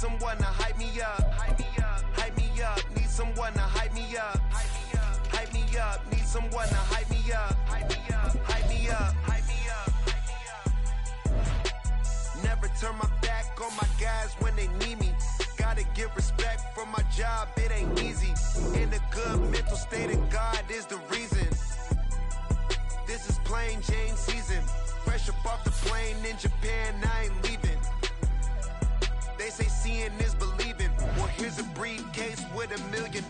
someone to hype me up. Hype me up. Hype me up. Need someone to hype me up. Hype me up. Hype me up. Need someone to hype me up. Hype me up. Hype me up. Hype me up. Hype me up. Never turn my back on my guys when they need me. Gotta give respect for my job, it ain't easy. In a good mental state of God is the reason. This is plain Jane season. Fresh up off the plane in Japan, I ain't leaving. They say seeing is believing. Well, here's a briefcase with $1 million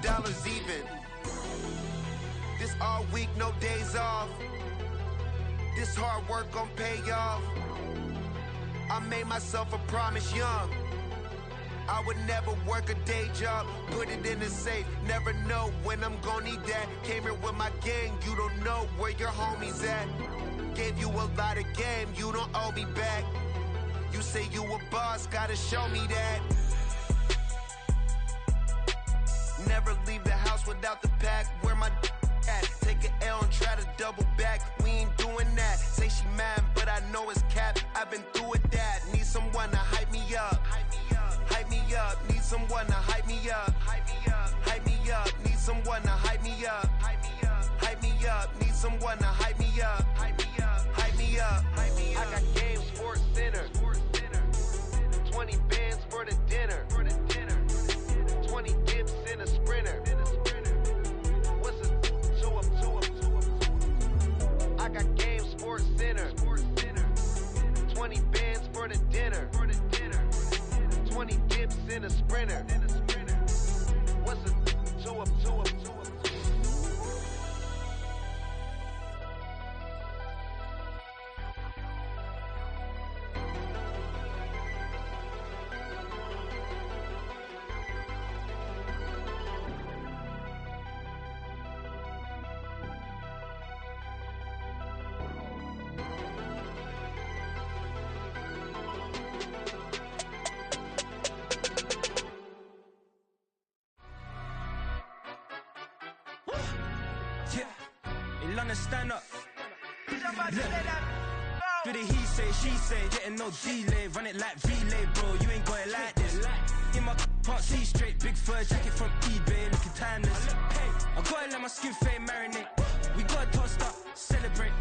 even. This all week, no days off. This hard work gon' pay off. I made myself a promise young. I would never work a day job, put it in the safe. Never know when I'm gon' need that. Came here with my gang, you don't know where your homies at. Gave you a lot of game, you don't owe me back. You say you a boss, gotta show me that. Never leave the house without the pack, where my at. Take an L and try to double back, we ain't doing that. Say she mad, but I know it's cap, I've been through with that. Need someone to hype me up. Hype me up. Hype me up. Need someone to hype me up. Hype me up. Hype me up. Need someone to hype me up. Hype me up. Hype me up. Need someone to hype me up. Hype me up. Hype me up. Hype me up. I got game Sports Center. 20 bands for the dinner. 20 dips in a sprinter. What's a 2 up? I got game Sports Center. 20 bands for the dinner. 20 dips in a sprinter. What's a 2 up? Stand up. Do the he say, she say, getting no delay, run it like relay, bro. You ain't got it like this. In my can't see straight, big fur jacket from eBay, looking timeless. I gotta let my skin fade marinate. We gotta toast up, celebrate.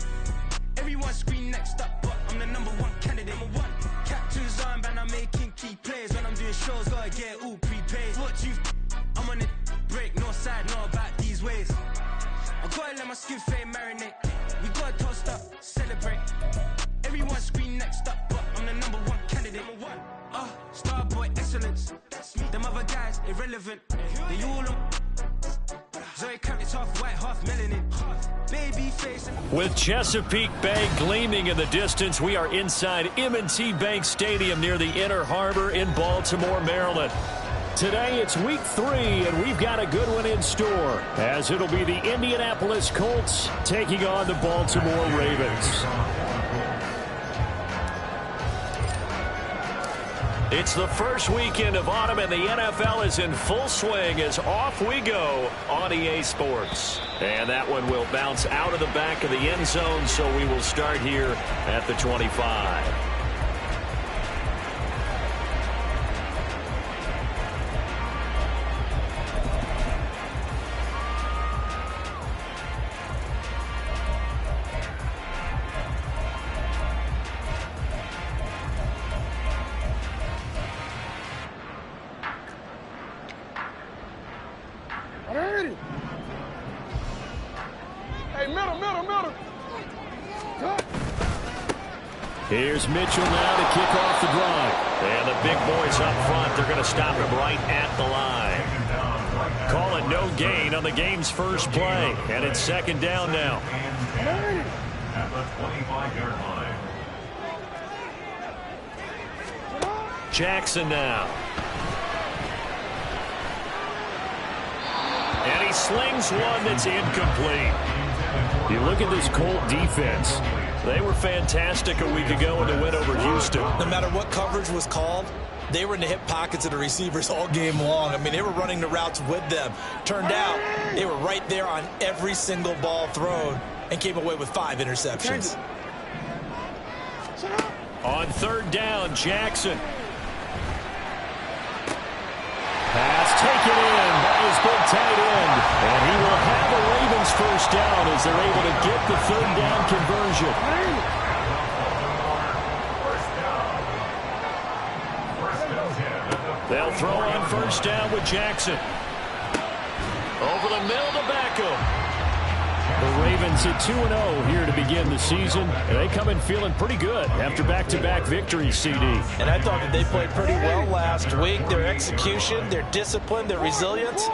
Everyone scream next up, but I'm the #1 candidate. Captain's armband, I'm making key plays. When I'm doing shows, gotta get it all prepaid. What you? I'm on it, break, no side, no about these ways. I gotta let my skin fade marinate. We gotta toast up, celebrate. Everyone scream next up, but I'm the #1 candidate. Starboy excellence. Them other guys irrelevant. They all on. Zoe Kravitz half white, half melanin. Baby face. With Chesapeake Bay gleaming in the distance, we are inside M&T Bank Stadium near the Inner Harbor in Baltimore, Maryland. Today it's week 3, and we've got a good one in store, as it'll be the Indianapolis Colts taking on the Baltimore Ravens. It's the first weekend of autumn, and the NFL is in full swing as off we go on EA Sports. And that one will bounce out of the back of the end zone, so we will start here at the 25. Here's Mitchell now to kick off the drive. And the big boys up front, they're going to stop him right at the line. Call it no gain on the game's first play. And it's second down now. At the 25-yard line. Jackson now. And he slings one that's incomplete. You look at this Colt defense. They were fantastic a week ago in the win over Houston. No matter what coverage was called, they were in the hip pockets of the receivers all game long. I mean, they were running the routes with them. Turned out, they were right there on every single ball thrown and came away with 5 interceptions. On third down, Jackson. first down as they're able to get the third down conversion. They'll throw on first down with Jackson. Over the middle to Beckham. The Ravens at 2-0 here to begin the season. And they come in feeling pretty good after back-to-back victories, CD. And I thought that they played pretty well last week. Their execution, their discipline, their resilience,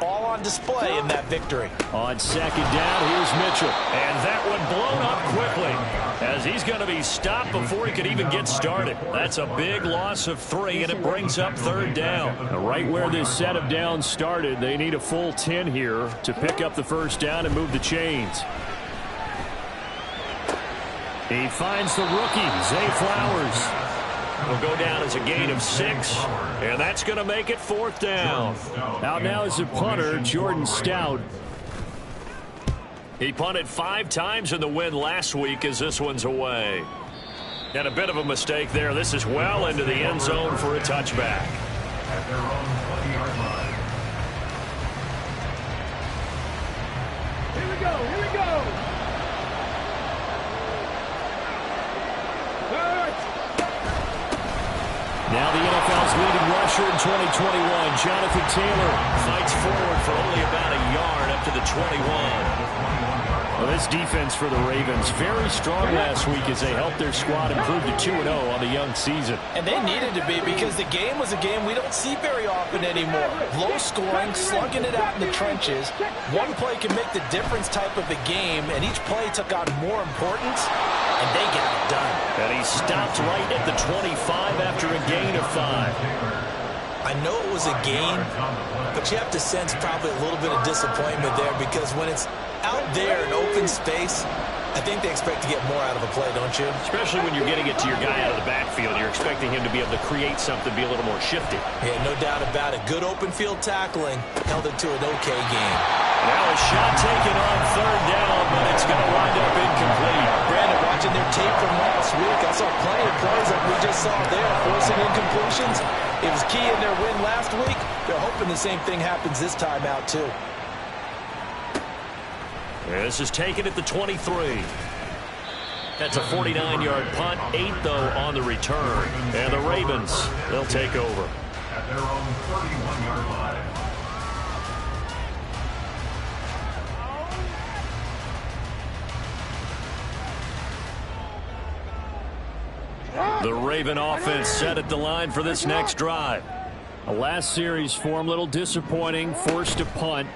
all on display in that victory. On second down, here's Mitchell. And that one blown up quickly as he's going to be stopped before he could even get started. That's a big loss of 3, and it brings up third down. Right where this set of downs started, they need a full 10 here to pick up the first down and move the chains. He finds the rookie, Zay Flowers. Will go down as a gain of 6, and that's going to make it fourth down. Out now is the punter, Jordan Stout. He punted 5 times in the win last week as this one's away. And a bit of a mistake there. This is well into the end zone for a touchback. At their own 20-yard line. Here we go, here we go. Now the NFL's leading rusher in 2021, Jonathan Taylor, fights forward for only about a yard up to the 21. Well, this defense for the Ravens, very strong last week as they helped their squad improve to 2-0 on the young season. And they needed to be, because the game was a game we don't see very often anymore. Low scoring, slugging it out in the trenches. One play can make the difference type of a game, and each play took on more importance, and they got it done. And he stopped right at the 25 after a gain of 5. I know it was a gain, but you have to sense probably a little bit of disappointment there, because when it's out there in open space, I think they expect to get more out of a play, don't you? Especially when you're getting it to your guy out of the backfield. You're expecting him to be able to create something, be a little more shifty. Yeah, no doubt about it. Good open field tackling held it to an okay game. Now a shot taken on third down, but it's going to wind up incomplete. Brandon, watching their tape from last week, I saw plenty of plays like we just saw there, forcing incompletions. It was key in their win last week. They're hoping the same thing happens this time out, too. This is taken at the 23. That's a 49-yard punt, 8, though, on the return. And the Ravens, they'll take over. At their own 31-yard line. The Raven offense set at the line for this next drive. A last series for them, a little disappointing, forced to punt.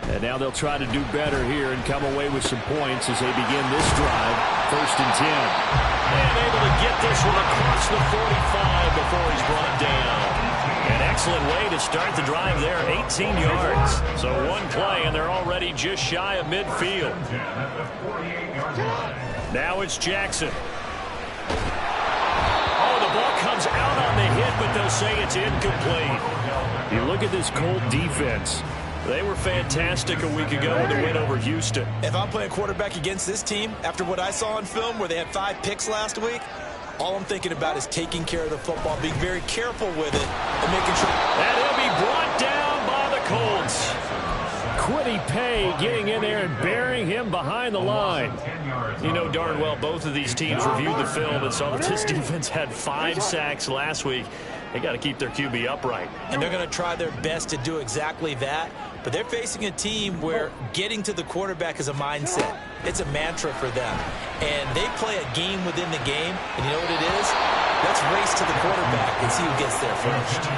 And now they'll try to do better here and come away with some points as they begin this drive. 1st and 10. And able to get this one across the 45 before he's brought down. An excellent way to start the drive there, 18 yards. So one play, and they're already just shy of midfield. Now it's Jackson. Oh, the ball comes out on the hit, but they'll say it's incomplete. You look at this Colt defense. They were fantastic a week ago in the win over Houston. If I'm playing quarterback against this team, after what I saw on film where they had 5 picks last week, all I'm thinking about is taking care of the football, being very careful with it, and making sure. And he'll be brought down by the Colts. Quiddy Pay getting in there and burying him behind the line. You know darn well both of these teams reviewed the film and saw that this defense had 5 sacks last week. They got to keep their QB upright. And they're going to try their best to do exactly that. But they're facing a team where getting to the quarterback is a mindset. It's a mantra for them. And they play a game within the game. And you know what it is? Let's race to the quarterback and see who gets there first.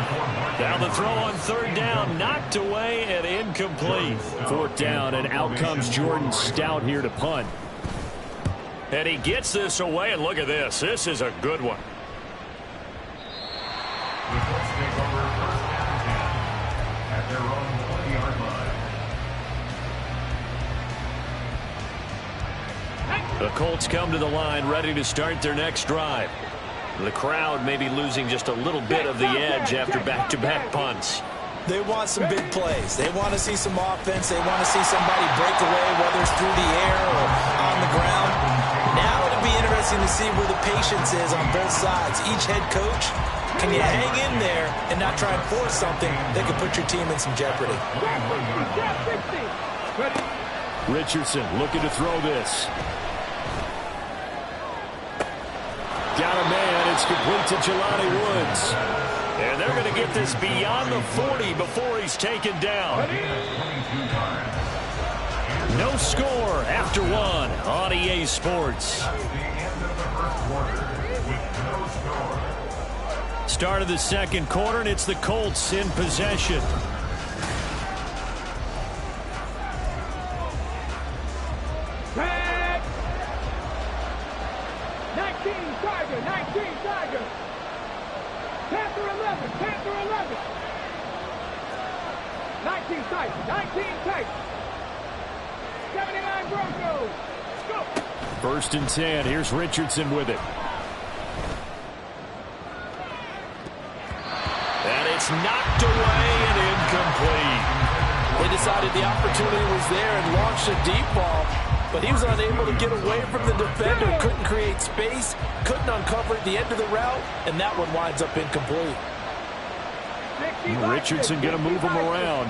Now the throw on third down, knocked away and incomplete. 4th down, and out comes Jordan Stout here to punt. And he gets this away, and look at this. This is a good one. The Colts take over 1st and 10 at their own 20-yard line. The Colts come to the line, ready to start their next drive. The crowd may be losing just a little bit of the edge after back-to-back punts. They want some big plays. They want to see some offense. They want to see somebody break away, whether it's through the air or on the ground. Now it'll be interesting to see where the patience is on both sides. Each head coach, can you hang in there and not try and force something that could put your team in some jeopardy? Richardson looking to throw this. Got a man. It's complete to Jelani Woods. And they're going to get this beyond the 40 before he's taken down. No score after one on EA Sports. Start of the second quarter, and it's the Colts in possession. Back. 19 Tiger, 19 Tiger. Panther 11, Panther 11. 19 Tiger, 19 Tiger. 79 Broncos. Go. First and 10. Here's Richardson with it. And it's knocked away and incomplete. They decided the opportunity was there and launched a deep ball, but he was unable to get away from the defender, couldn't create space, couldn't uncover at the end of the route, and that one winds up incomplete. Richardson going to move him around.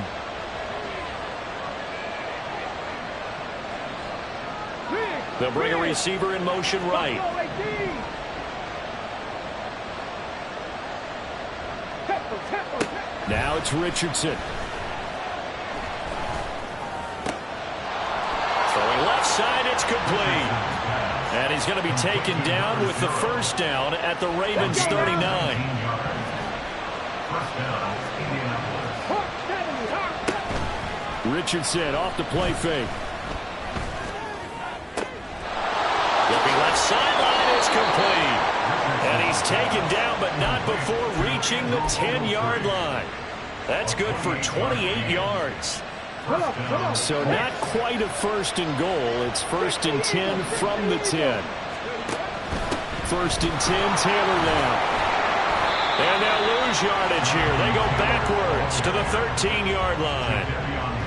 They'll bring a receiver in motion right. Now it's Richardson. Throwing left side, it's complete. And he's going to be taken down with the first down at the Ravens 39. Richardson off the play fake. Looking left sideline, it's complete. And he's taken down, but not before reaching the 10-yard line. That's good for 28 yards. So not quite a first and goal. It's first and 10 from the 10. First and 10, Taylor now. And they'll lose yardage here. They go backwards to the 13-yard line.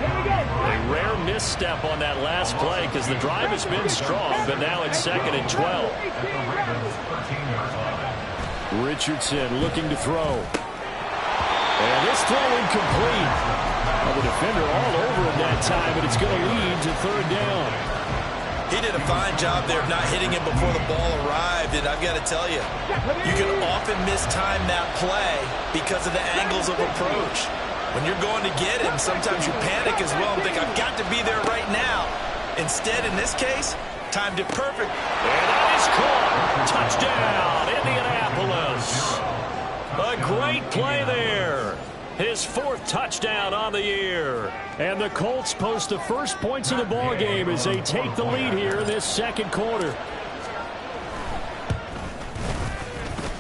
A rare misstep on that last play because the drive has been strong, but now it's second and 12. Richardson looking to throw. And this throw incomplete. Well, the defender all over him that time, but it's going to lead to third down. He did a fine job there of not hitting him before the ball arrived, and I've got to tell you, you can often mistime that play because of the angles of approach. When you're going to get him, sometimes you panic as well and think, I've got to be there right now. Instead, in this case, timed it perfect. And that is caught. Touchdown, Indianapolis. A great play there. His fourth touchdown on the year. And the Colts post the first points of the ball game as they take the lead here in this second quarter.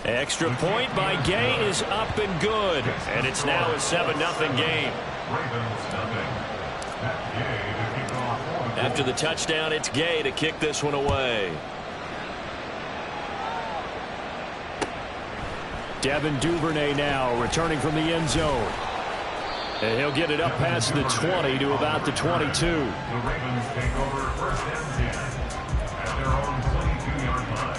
Extra point by Gay is up and good. And it's now a 7-0 game. After the touchdown, it's Gay to kick this one away. Devin Duvernay now returning from the end zone. And he'll get it up past the 20 to about the 22. The Ravens take over first and 10 at their own 22-yard line.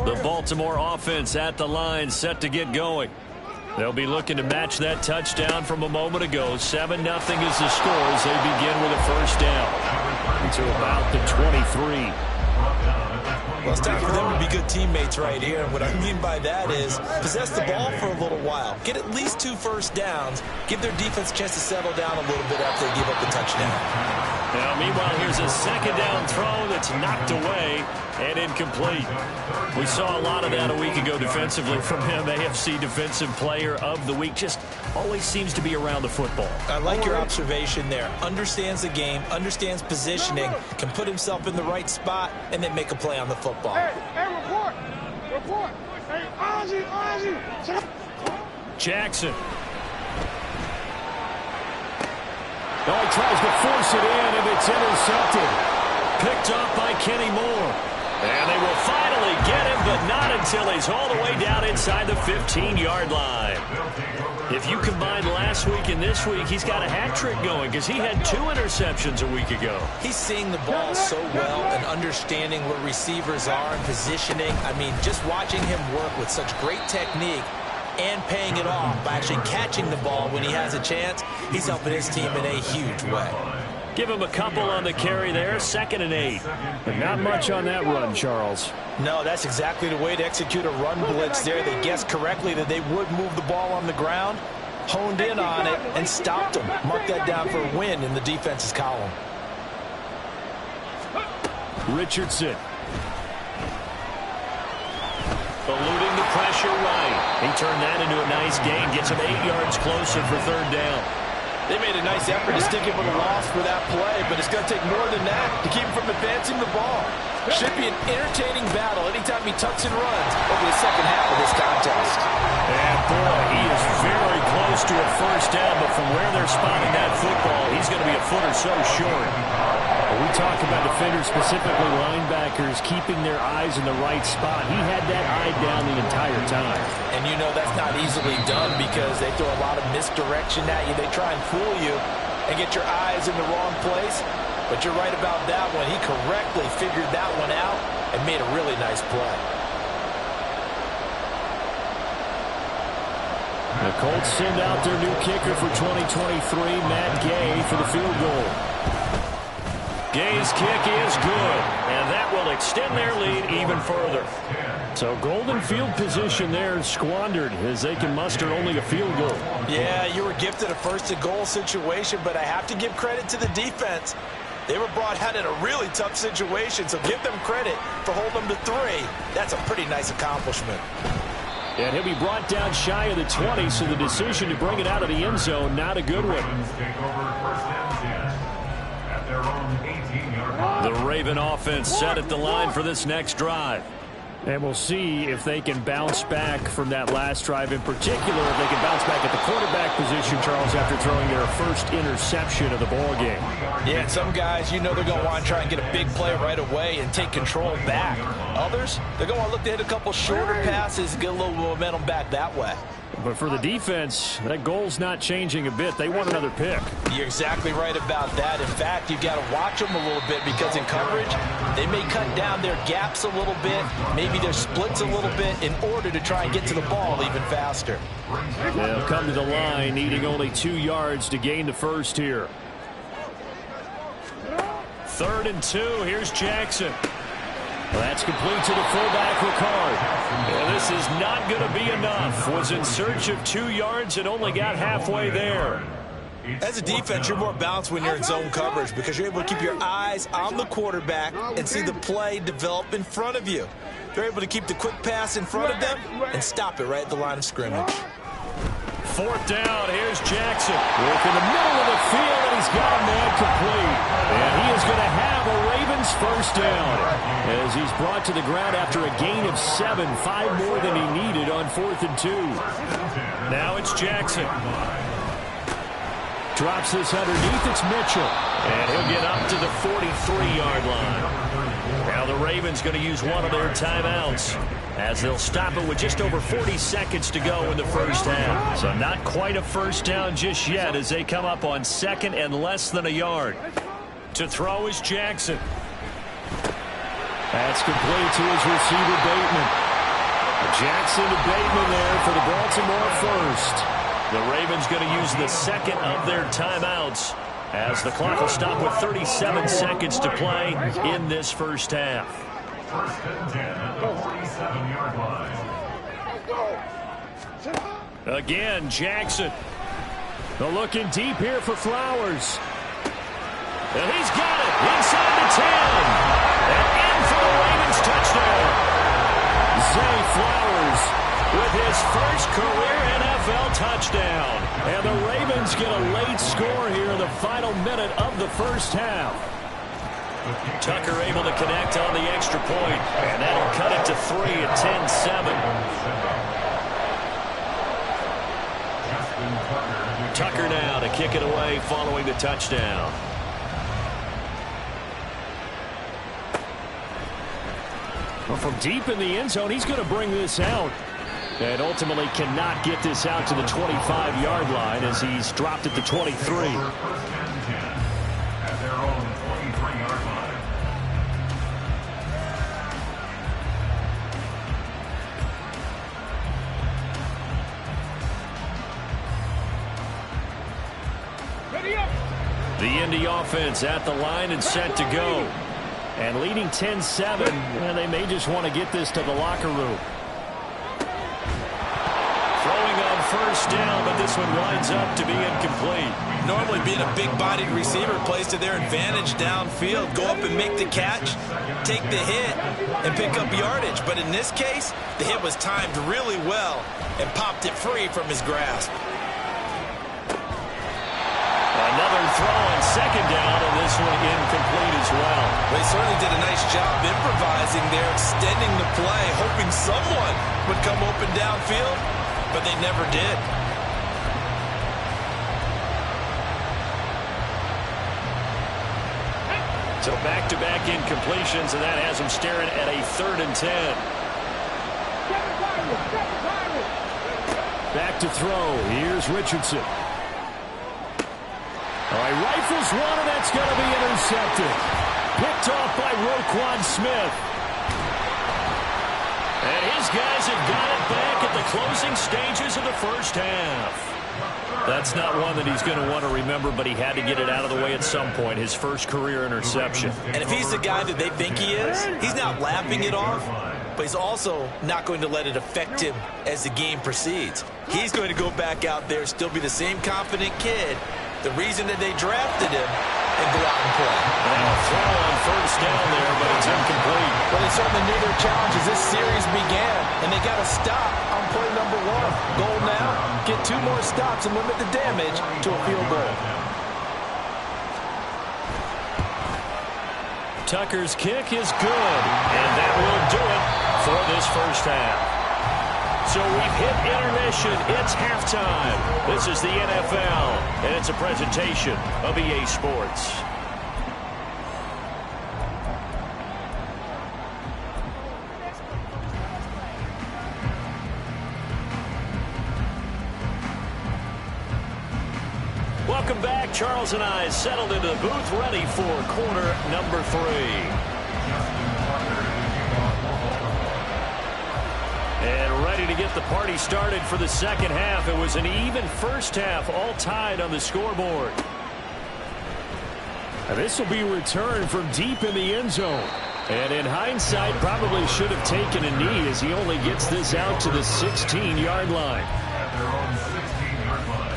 The Baltimore offense at the line, set to get going. They'll be looking to match that touchdown from a moment ago. 7-0 is the score as they begin with a first down to about the 23. Well, it's time for them to be good teammates right here. And what I mean by that is possess the ball for a little while. Get at least 2 first downs. Give their defense a chance to settle down a little bit after they give up the touchdown. Now, meanwhile, here's a second down throw that's knocked away and incomplete. We saw a lot of that a week ago defensively from him. AFC Defensive Player of the Week. Just always seems to be around the football. I like your observation there. Understands the game, understands positioning, can put himself in the right spot, and then make a play on the football. Hey, report. Report. Hey, Ozzy. Jackson. Oh, he tries to force it in, and it's intercepted. Picked up by Kenny Moore. And they will finally get him, but not until he's all the way down inside the 15-yard line. If you combine last week and this week, he's got a hat trick going because he had 2 interceptions a week ago. He's seeing the ball so well and understanding where receivers are and positioning. I mean, just watching him work with such great technique and paying it off by actually catching the ball when he has a chance, he's helping his team in a huge way. Give him a couple on the carry there, 2nd and 8. But not much on that run, Charles. No, that's exactly the way to execute a run blitz there. They guessed correctly that they would move the ball on the ground, honed in on it, and stopped them. Mark that down for a win in the defense's column. Richardson. Eluding the pressure right. He turned that into a nice gain. Gets him 8 yards closer for 3rd down. They made a nice effort to stick him with a loss for that play, but it's going to take more than that to keep him from advancing the ball. Should be an entertaining battle anytime he tucks and runs over the second half of this contest. And boy, he is very close to a 1st down, but from where they're spotting that football, he's going to be a foot or so short. We talk about defenders, specifically linebackers, keeping their eyes in the right spot. He had that eye down the entire time. And you know that's not easily done because they throw a lot of misdirection at you. They try and fool you and get your eyes in the wrong place. But you're right about that one. He correctly figured that one out and made a really nice play. The Colts send out their new kicker for 2023, Matt Gay, for the field goal. Gay's kick is good, and that will extend their lead even further. So golden field position there squandered as they can muster only a field goal. Yeah, you were gifted a 1st-and-goal situation, but I have to give credit to the defense. They were brought out in a really tough situation, so give them credit for holding them to 3. That's a pretty nice accomplishment. And he'll be brought down shy of the 20, so the decision to bring it out of the end zone, not a good one. The Raven offense set at the line for this next drive. And we'll see if they can bounce back from that last drive, in particular if they can bounce back at the quarterback position, Charles, after throwing their 1st interception of the ball game. Yeah, and some guys, you know they're going to want to try and get a big play right away and take control back. Others, they're going to want to look to hit a couple shorter passes and get a little momentum back that way. But for the defense, that goal's not changing a bit. They want another pick. You're exactly right about that. In fact, you've got to watch them a little bit because in coverage, they may cut down their gaps a little bit, maybe their splits a little bit in order to try and get to the ball even faster. They'll come to the line, needing only 2 yards to gain the 1st here. 3rd and 2. Here's Jackson. Well, that's complete to the fullback, Ricard. Well, this is not going to be enough. Was in search of 2 yards and only got halfway there. As a defense, you're more balanced when you're in zone coverage because you're able to keep your eyes on the quarterback and see the play develop in front of you. They're able to keep the quick pass in front of them and stop it right at the line of scrimmage. 4th down. Here's Jackson. Work in the middle of the field, and he's got a man complete. And he is going to have a Ravens 1st down as he's brought to the ground after a gain of 7, 5 more than he needed on 4th and 2. Now it's Jackson. Drops this underneath. It's Mitchell. And he'll get up to the 43-yard line. Now the Ravens going to use one of their timeouts as they'll stop it with just over 40 seconds to go in the 1st half. So not quite a 1st down just yet as they come up on 2nd and less than a yard. To throw is Jackson. That's complete to his receiver, Bateman. Jackson to Bateman there for the Baltimore 1st. The Ravens going to use the 2nd of their timeouts as the clock will stop with 37 seconds to play in this 1st half. 1st and 10 at the 47-yard line. Again, Jackson. They're looking deep here for Flowers. And he's got it inside the 10. And in for the Ravens touchdown. Zay Flowers with his 1st career NFL touchdown. And the Ravens get a late score here in the final minute of the 1st half. Tucker able to connect on the extra point, and that'll cut it to 3 at 10-7. Tucker now to kick it away following the touchdown. Well, from deep in the end zone, he's going to bring this out. And ultimately cannot get this out to the 25-yard line as he's dropped at the 23. First and 10 at their own 23-yard line. The Indy offense at the line and set to go. And leading 10-7, and they may just want to get this to the locker room. Throwing on first down, but this one winds up to be incomplete. Normally being a big-bodied receiver plays to their advantage downfield. Go up and make the catch, take the hit, and pick up yardage. But in this case, the hit was timed really well and popped it free from his grasp. Another throw on second down, and this one incomplete as well. They certainly did a nice job improvising there, extending the play, hoping someone would come open downfield, but they never did. So back-to-back incompletions, and that has him staring at a 3rd and 10. Back to throw. Here's Richardson. All right, rifles one, and that's going to be intercepted. Picked off by Roquan Smith. And his guys have got it back at the closing stages of the first half. That's not one that he's going to want to remember, but he had to get it out of the way at some point. His first career interception. And if he's the guy that they think he is, he's not laughing it off, but he's also not going to let it affect him as the game proceeds. He's going to go back out there, still be the same confident kid, the reason that they drafted him, and go out and play. And a throw on first down there, but it's incomplete. Well, they certainly knew their challenge as this series began, and they got to stop on play number 1. Goal now, get 2 more stops and limit the damage to a field goal. Tucker's kick is good, and that will do it for this first half. So we've hit intermission. It's halftime. This is the NFL, and it's a presentation of EA Sports. Welcome back. Charles and I settled into the booth, ready for quarter number 3. And ready to get the party started for the second half. It was an even first half, all tied on the scoreboard. And this will be returned from deep in the end zone. And in hindsight, probably should have taken a knee as he only gets this out to the 16-yard line. At their own 16-yard line.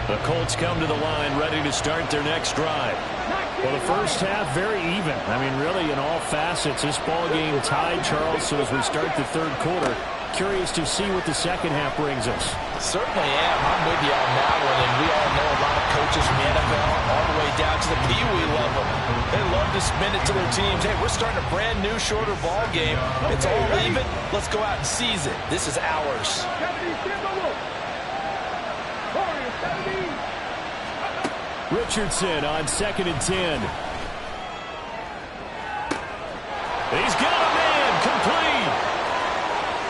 The Colts come to the line ready to start their next drive. Well, the first half, very even. I mean, really, in all facets, this ball game tied, Charles. So as we start the third quarter, curious to see what the second half brings us. Certainly am. I'm with you on that one, and we all know a lot of coaches from the NFL all the way down to the Pee Wee level. They love to spin it to their teams. Hey, we're starting a brand new, shorter ball game. It's all even. Let's go out and seize it. This is ours. Richardson on 2nd and 10. He's got a man, complete.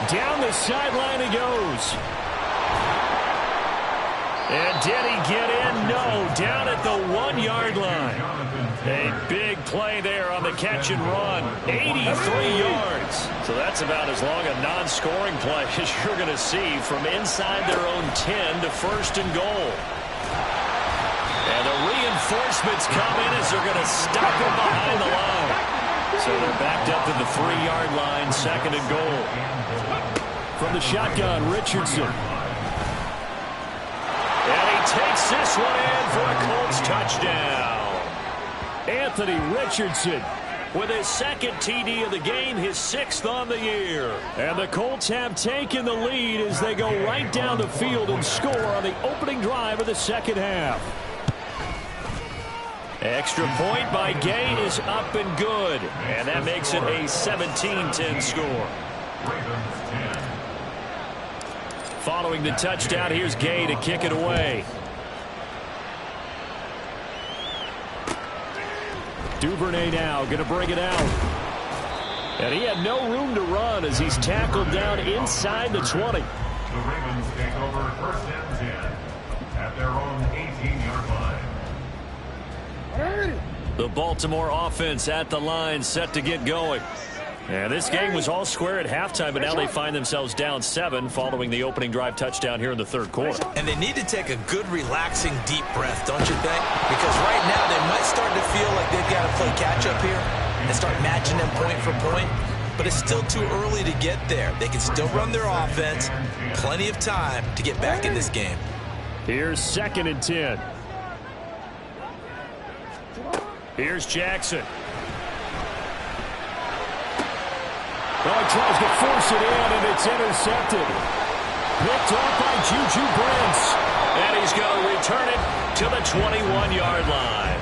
Down the sideline he goes. And did he get in? No, down at the 1-yard line. A big play there on the catch and run. 83 yards. So that's about as long a non-scoring play as you're going to see from inside their own 10 to 1st and goal. And the reinforcements come in as they're going to stop him behind the line. So they're backed up to the 3-yard line, 2nd and goal. From the shotgun, Richardson. And he takes this one in for a Colts touchdown. Anthony Richardson with his 2nd TD of the game, his 6th on the year. And the Colts have taken the lead as they go right down the field and score on the opening drive of the second half. Extra point by Gay is up and good. And that makes it a 17-10 score. Following the touchdown, here's Gay to kick it away. Duvernay now going to bring it out. And he had no room to run as he's tackled down inside the 20. The Ravens take over first and 10 at their own 18-yard line. The Baltimore offense at the line, set to get going. And this game was all square at halftime, but now they find themselves down 7 following the opening drive touchdown here in the third quarter. And they need to take a good, relaxing, deep breath, don't you think? Because right now they might start to feel like they've got to play catch-up here and start matching them point for point. But it's still too early to get there. They can still run their offense. Plenty of time to get back in this game. Here's 2nd and 10. Here's Jackson. Oh, he tries to force it in, and it's intercepted. Picked off by Juju Brents. And he's going to return it to the 21-yard line.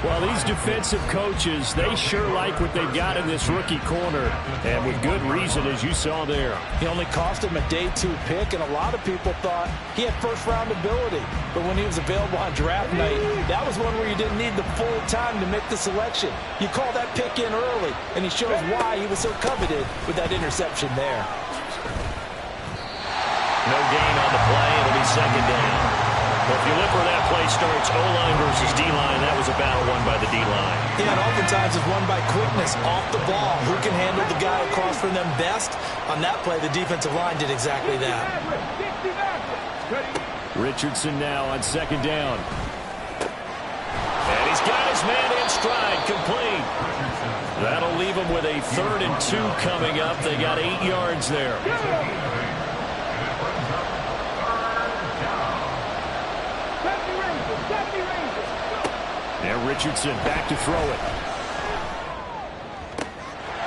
Well, these defensive coaches, they sure like what they've got in this rookie corner, and with good reason, as you saw there. He only cost him a day 2 pick, and a lot of people thought he had first-round ability. But when he was available on draft night, that was one where you didn't need the full time to make the selection. You call that pick in early, and he shows why he was so coveted with that interception there. No gain on the play. It'll be 2nd down. Well, if you look where that play starts, O-line versus D-line, that was a battle won by the D-line. Yeah, and oftentimes it's won by quickness off the ball. Who can handle the guy across from them best? On that play, the defensive line did exactly that. Richardson now on 2nd down. And he's got his man in stride, complete. That'll leave him with a 3rd and 2 coming up. They got 8 yards there. And Richardson back to throw it.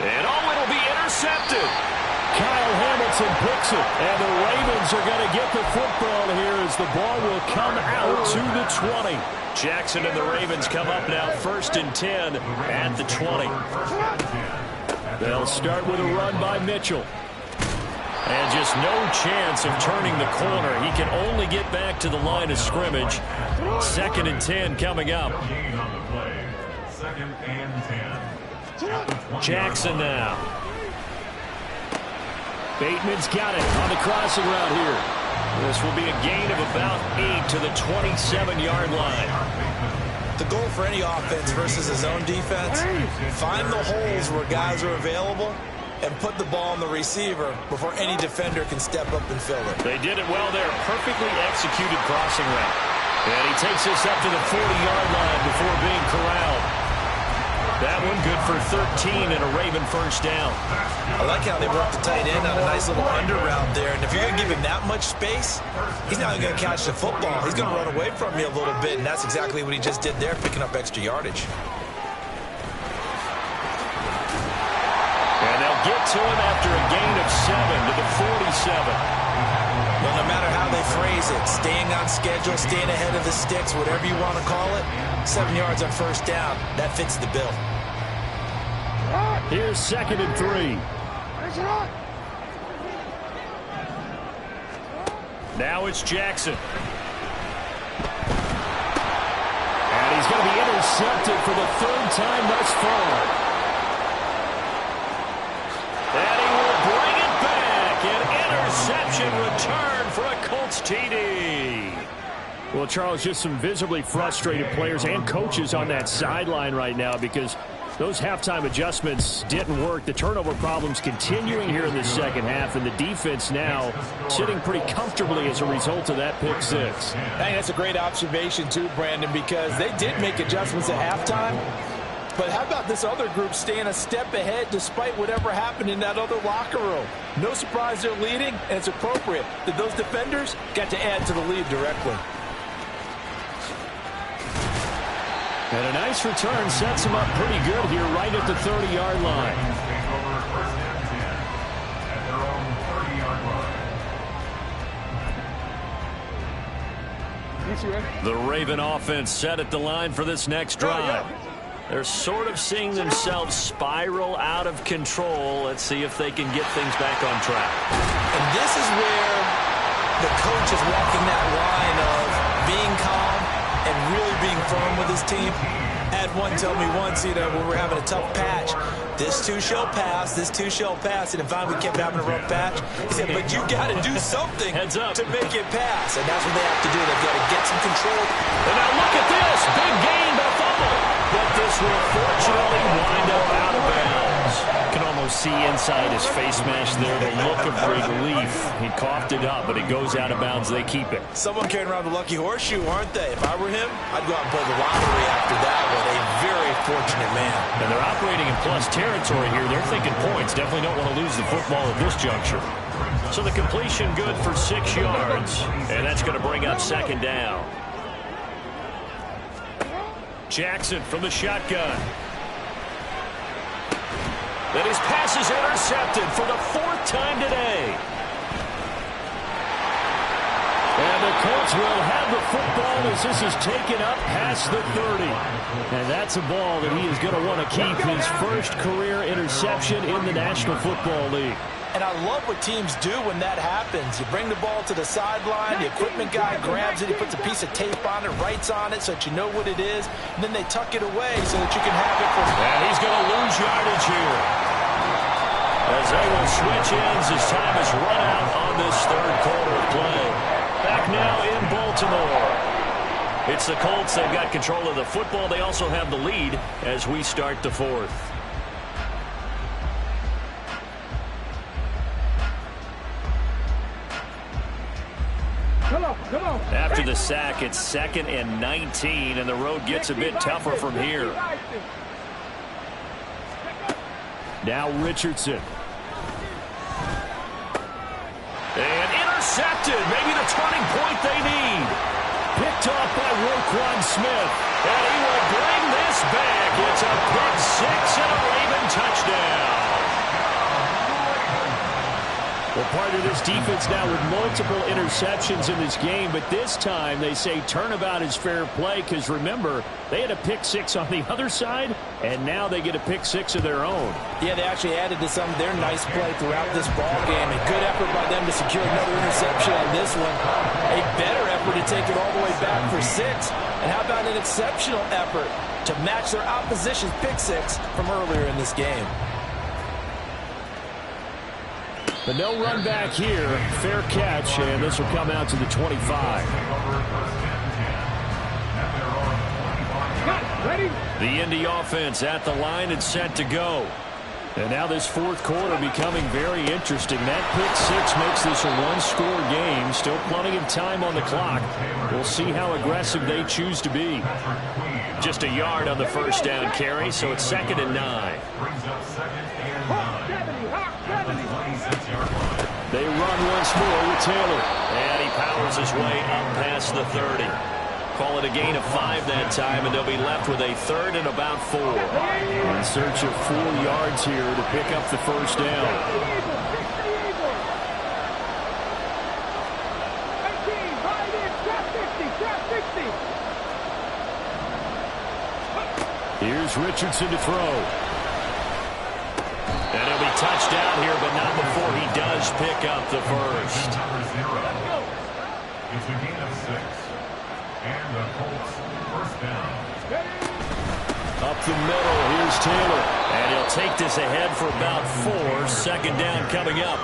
And it'll be intercepted. Kyle Hamilton picks it. And the Ravens are going to get the football here as the ball will come out to the 20. Jackson and the Ravens come up now 1st and 10 at the 20. They'll start with a run by Mitchell. And just no chance of turning the corner. He can only get back to the line of scrimmage. 2nd and 10 coming up. Jackson now. Bateman's got it on the crossing route here. This will be a gain of about 8 to the 27-yard line. The goal for any offense versus his own defense, find the holes where guys are available and put the ball on the receiver before any defender can step up and fill it. They did it well there. Perfectly executed crossing route. And he takes this up to the 40-yard line before being corralled. That one good for 13 and a Raven 1st down. I like how they work the tight end on a nice little under route there. And if you're going to give him that much space, he's not going to catch the football. He's going to run away from you a little bit, and that's exactly what he just did there, picking up extra yardage. And they'll get to him after a gain of 7 to the 47. Well, no matter how they phrase it, staying on schedule, staying ahead of the sticks, whatever you want to call it, 7 yards on 1st down, that fits the bill. Here's 2nd and 3. Now it's Jackson. And he's going to be intercepted for the 3rd time thus far. And he will bring it back. An interception return for a Colts TD. Well, Charles, just some visibly frustrated players and coaches on that sideline right now because those halftime adjustments didn't work. The turnover problems continuing here in the 2nd half, and the defense now sitting pretty comfortably as a result of that pick 6. I think that's a great observation too, Brandon, because they did make adjustments at halftime. But how about this other group staying a step ahead despite whatever happened in that other locker room? No surprise they're leading, and it's appropriate that those defenders got to add to the lead directly. And a nice return sets him up pretty good here right at the 30-yard line. The Raven offense set at the line for this next drive. They're sort of seeing themselves spiral out of control. Let's see if they can get things back on track. And this is where the coach is walking that line of being calm and really being firm with his team. At one told me once, when we're having a tough patch, this too shall pass, this too shall pass. And if we kept having a rough patch, he said, but you got to do something to make it pass. And that's what they have to do. They've got to get some control. And now look at this. Big gain, the fumble. But this will fortunately wind up out of bounds. You can almost see inside his face mask there the look of relief. He coughed it up, but it goes out of bounds. They keep it. Someone carrying around the lucky horseshoe, aren't they? If I were him, I'd go out and play the lottery after that one. A very fortunate man. And they're operating in plus territory here. They're thinking points. Definitely don't want to lose the football at this juncture. So the completion good for 6 yards. And that's going to bring up second down. Jackson from the shotgun. And his pass is intercepted for the 4th time today. And the Colts will have the football as this is taken up past the 30. And that's a ball that he is going to want to keep, his first career interception in the National Football League. And I love what teams do when that happens. You bring the ball to the sideline, the equipment guy grabs it, he puts a piece of tape on it, writes on it so that you know what it is, and then they tuck it away so that you can have it for... And he's going to lose yardage here, as they will switch ends as time is run out on this 3rd quarter of play. Back now in Baltimore. It's the Colts. They've got control of the football. They also have the lead as we start the 4th. After the sack, it's 2nd and 19, and the road gets a bit tougher from here. Now Richardson. And intercepted. Maybe the turning point they need. Picked off by Roquan Smith. And he will bring this back. It's a pick 6 and a Raven touchdown. Well, part of this defense now with multiple interceptions in this game, but this time they say turnabout is fair play because, remember, they had a pick 6 on the other side, and now they get a pick 6 of their own. Yeah, they actually added to some of their nice play throughout this ball game. A good effort by them to secure another interception on this one. A better effort to take it all the way back for 6. And how about an exceptional effort to match their opposition's pick 6 from earlier in this game? But no run back here. Fair catch, and this will come out to the 25. The Indy offense at the line and set to go. And now this 4th quarter becoming very interesting. That pick 6 makes this a 1-score game. Still plenty of time on the clock. We'll see how aggressive they choose to be. Just a yard on the first down carry, so it's 2nd and 9. They run once more with Taylor. And he powers his way up past the 30. Call it a gain of 5 that time, and they'll be left with a 3rd and about 4. In search of 4 yards here to pick up the first down. Here's Richardson to throw. And he'll be touched down here, but not before he does pick up the first. It's a gain of 6. And the Colts first down. Up the middle, here's Taylor. And he'll take this ahead for about 4. 2nd down coming up.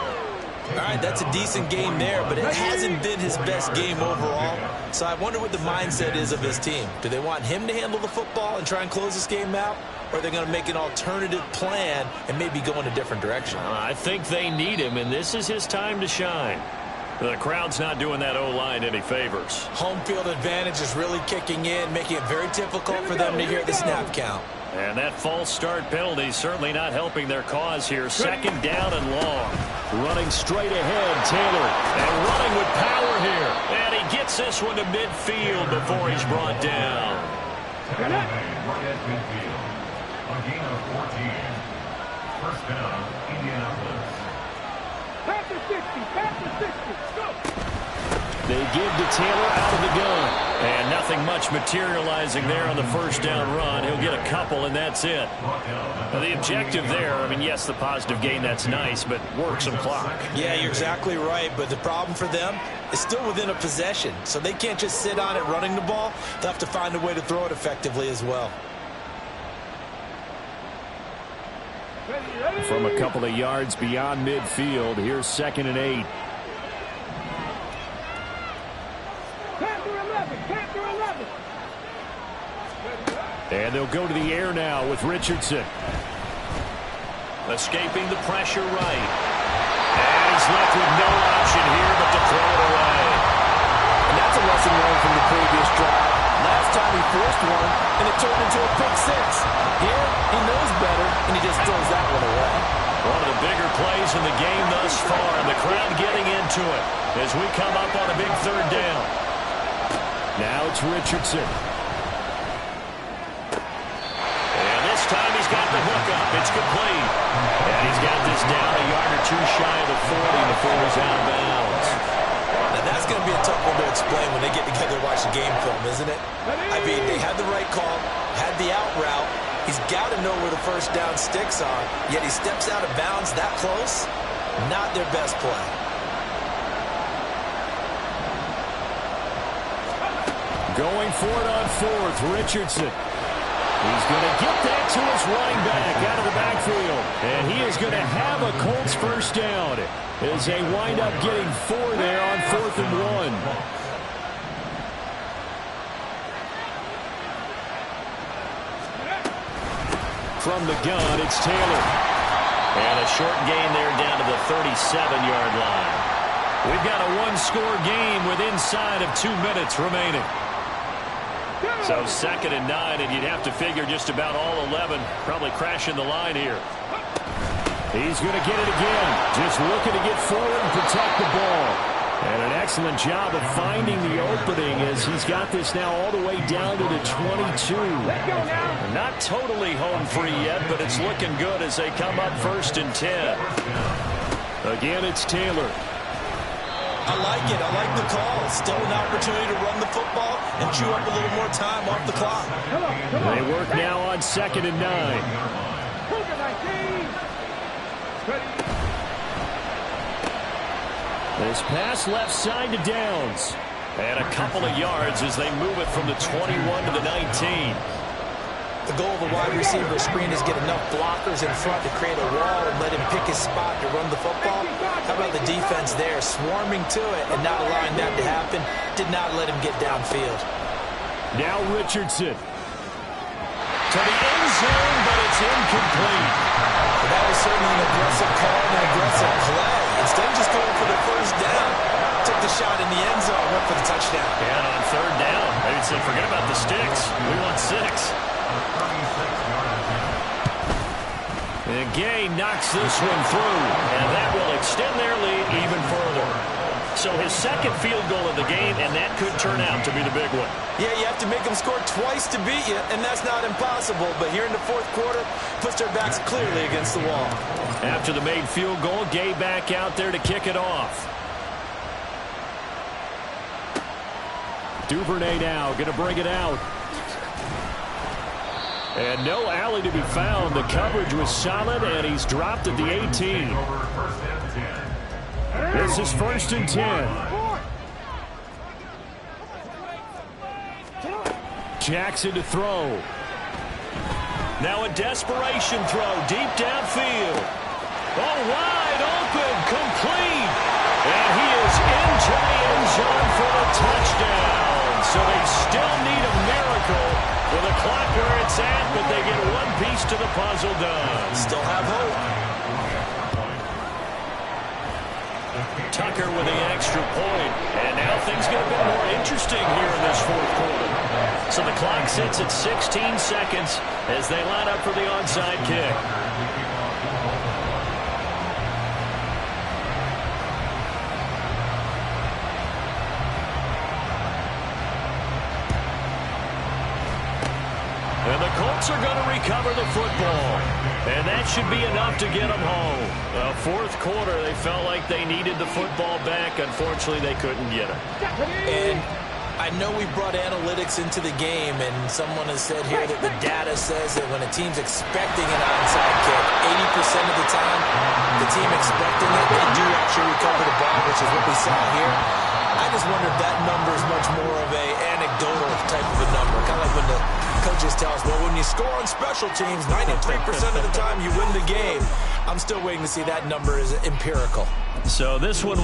All right, that's a decent game there, but it hasn't been his best game overall. So I wonder what the mindset is of his team. Do they want him to handle the football and try and close this game out? Or are they going to make an alternative plan and maybe go in a different direction? I think they need him, and this is his time to shine. The crowd's not doing that O-line any favors. Home field advantage is really kicking in, making it very difficult for them to hear the snap count. And that false start penalty certainly not helping their cause here. 2nd down and long. Running straight ahead, Taylor. And running with power here. And he gets this one to midfield before he's brought down. Right at midfield. A gain of 14. First down, Indianapolis. Pass to 60. Pass to 60. Go. They give to Taylor out of the gun. And nothing much materializing there on the first down run. He'll get a couple, and that's it. Now, the objective there, I mean, yes, the positive gain, that's nice, but work some clock. Yeah, you're exactly right, but the problem for them is still within a possession. So they can't just sit on it running the ball. They'll have to find a way to throw it effectively as well. from a couple of yards beyond midfield. Here's 2nd and 8. And they'll go to the air now with Richardson. Escaping the pressure right. And he's left with no option here but to throw it away. And that's a lesson learned from the previous drive. Last time he forced one, and it turned into a pick six. Here, he knows better, and he just throws that one away. One of the bigger plays in the game thus far, and the crowd getting into it as we come up on a big 3rd down. Now it's Richardson. And this time he's got the hook up. It's complete. And he's got this down a yard or two shy of the 40 before he's out of bounds. Now that's going to be a tough one to explain when they get together and watch the game film, isn't it? I mean, they had the right call, had the out route. He's got to know where the first down sticks are, yet he steps out of bounds that close. Not their best play. Going for it on 4th, Richardson. He's going to get that to his running back out of the backfield. And he is going to have a Colts first down as they wind up getting 4 there on 4th and 1. From the gun, it's Taylor. And a short gain there down to the 37-yard line. We've got a one-score game with inside of 2 minutes remaining. So 2nd and 9, and you'd have to figure just about all 11 probably crashing the line here. He's going to get it again. Just looking to get forward and protect the ball. And an excellent job of finding the opening as he's got this now all the way down to the 22. Not totally home free yet, but it's looking good as they come up 1st and 10. Again, it's Taylor. I like it. I like the call. Still an opportunity to run the football and chew up a little more time off the clock. They work now on 2nd and 9. This pass left side to Downs. And a couple of yards as they move it from the 21 to the 19. The goal of a wide receiver screen is get enough blockers in front to create a wall and let him pick his spot to run the football. How about the defense there, swarming to it and not allowing that to happen? Did not let him get downfield. Now Richardson. To the end zone, but it's incomplete. Well, that was certainly an aggressive call and an aggressive play. Instead of just going for the first down, took the shot in the end zone, went for the touchdown. And on 3rd down, they'd say, forget about the sticks. We want 6. And Gay knocks this one through, and that will extend their lead even further. So his 2nd field goal of the game, and that could turn out to be the big one. Yeah, you have to make them score twice to beat you, and that's not impossible. But here in the 4th quarter, puts their backs clearly against the wall. After the made field goal, Gay back out there to kick it off. Duvernay now going to bring it out. And no alley to be found. The coverage was solid, and he's dropped at the 18. This is 1st and 10. Jackson to throw. Now a desperation throw deep downfield. Oh, wide open, complete. And he is into the end zone for a touchdown. So they still need a miracle with the clock where it's at, but they get one piece to the puzzle done. Still have hope. Tucker with the extra point. And now things get a bit more interesting here in this 4th quarter. So the clock sits at 16 seconds as they line up for the onside kick. And the Colts are going to recover the football. And that should be enough to get them home. 4th quarter, they felt like they needed the football back. Unfortunately, they couldn't get it. And I know we brought analytics into the game, and someone has said here that the data says that when a team's expecting an onside kick, 80% of the time, the team expecting it, they do actually recover the ball, which is what we saw here. I just wonder if that number is much more of a anecdotal type of a number. Kind of like when the coach just tell us, well, when you score on special teams, 93% of the time you win the game. I'm still waiting to see that number is empirical. So this one...